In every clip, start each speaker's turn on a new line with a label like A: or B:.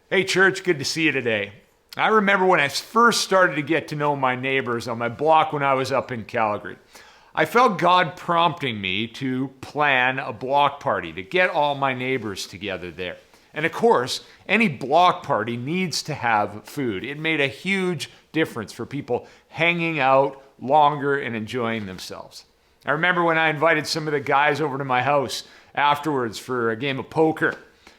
A: Hey church, good to see you today. I remember when I first started to get to know my neighbors on my block when I was up in Calgary. I felt God prompting me to plan a block party to get all my neighbors together there. And of course, any block party needs to have food. It made a huge difference for people hanging out longer and enjoying themselves. I remember when I invited some of the guys over to my house afterwards for a game of poker.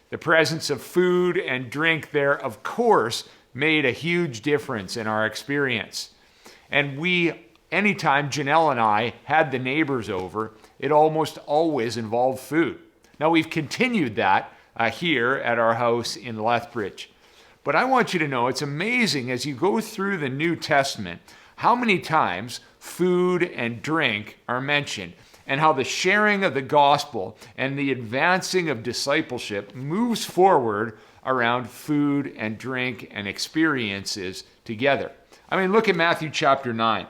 A: The presence of food and drink there, of course, made a huge difference in our experience. And anytime Janelle and I had the neighbors over, it almost always involved food. Now we've continued that here at our house in Lethbridge. But I want you to know it's amazing as you go through the New Testament how many times food and drink are mentioned, and how the sharing of the gospel and the advancing of discipleship moves forward around food and drink and experiences together. I mean, look at Matthew chapter 9,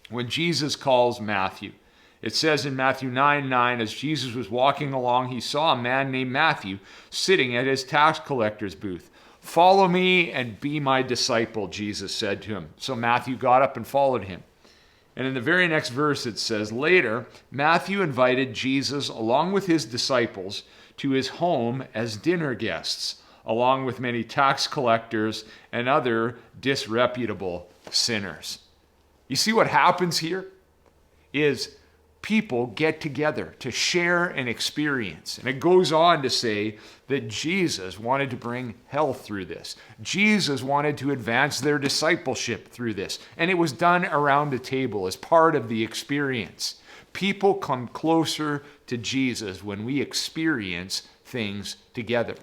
A: when Jesus calls Matthew. It says in Matthew 9:9, as Jesus was walking along, he saw a man named Matthew sitting at his tax collector's booth. "Follow me and be my disciple," Jesus said to him. So Matthew got up and followed him. And in the very next verse it says, later, Matthew invited Jesus along with his disciples to his home as dinner guests, along with many tax collectors and other disreputable sinners. You see what happens here is people get together to share an experience. And it goes on to say that Jesus wanted to bring health through this. Jesus wanted to advance their discipleship through this. And it was done around a table as part of the experience. People come closer to Jesus when we experience things together.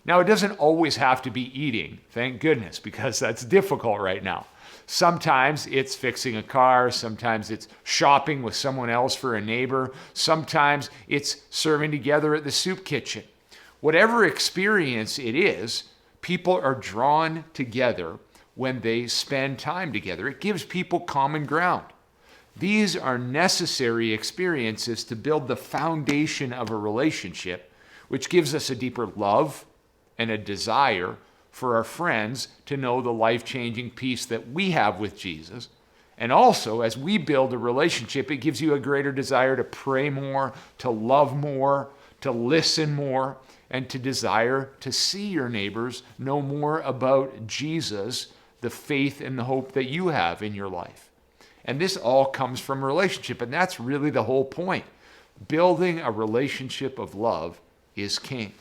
A: Now, it doesn't always have to be eating, thank goodness, because that's difficult right now. Sometimes it's fixing a car, sometimes it's shopping with someone else for a neighbor, sometimes it's serving together at the soup kitchen. Whatever experience it is, people are drawn together when they spend time together. It gives people common ground. These are necessary experiences to build the foundation of a relationship, which gives us a deeper love and a desire for our friends to know the life-changing peace that we have with Jesus. And also, as we build a relationship, it gives you a greater desire to pray more, to love more, to listen more, and to desire to see your neighbors know more about Jesus, the faith and the hope that you have in your life. And this all comes from relationship, and that's really the whole point. Building a relationship of love is king.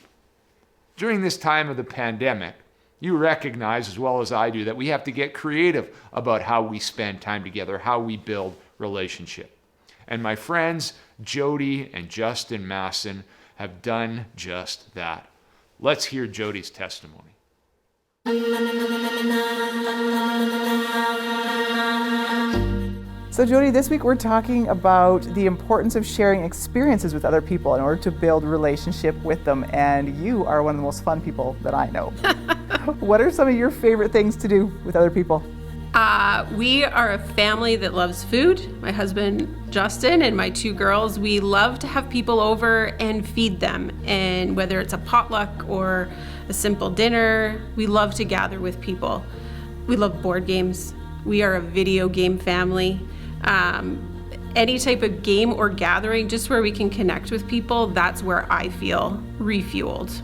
A: During this time of the pandemic, you recognize as well as I do that we have to get creative about how we spend time together, how we build relationship. And my friends, Jody and Justin Masson, have done just that. Let's hear Jody's testimony.
B: So Jody, this week we're talking about the importance of sharing experiences with other people in order to build relationship with them. And you are one of the most fun people that I know. What are some of your favorite things to do with other people?
C: We are a family that loves food. My husband, Justin, and my two girls, we love to have people over and feed them. And whether it's a potluck or a simple dinner, we love to gather with people. We love board games. We are a video game family. Any type of game or gathering, just where we can connect with people, that's where I feel refueled.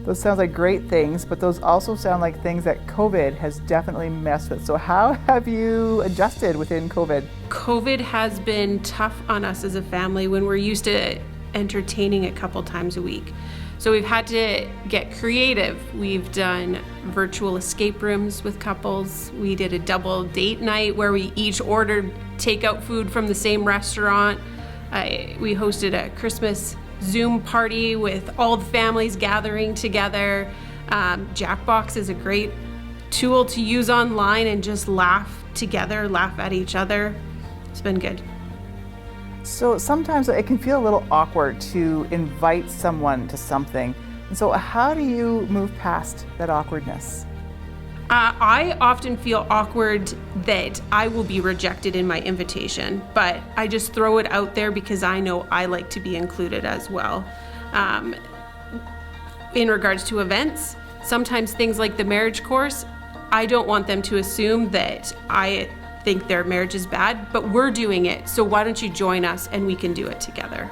B: Those sound like great things, but those also sound like things that COVID has definitely messed with. So how have you adjusted within COVID?
C: COVID has been tough on us as a family when we're used to entertaining a couple times a week. So we've had to get creative. We've done virtual escape rooms with couples. We did a double date night where we each ordered takeout food from the same restaurant. We hosted a Christmas Zoom party with all the families gathering together. Jackbox is a great tool to use online and just laugh together, laugh at each other. It's been good.
B: So sometimes it can feel a little awkward to invite someone to something. And so how do you move past that awkwardness?
C: I often feel awkward that I will be rejected in my invitation, but I just throw it out there because I know I like to be included as well. In regards to events, sometimes things like the marriage course, I don't want them to assume that I think their marriage is bad, but we're doing it. So why don't you join us and we can do it together?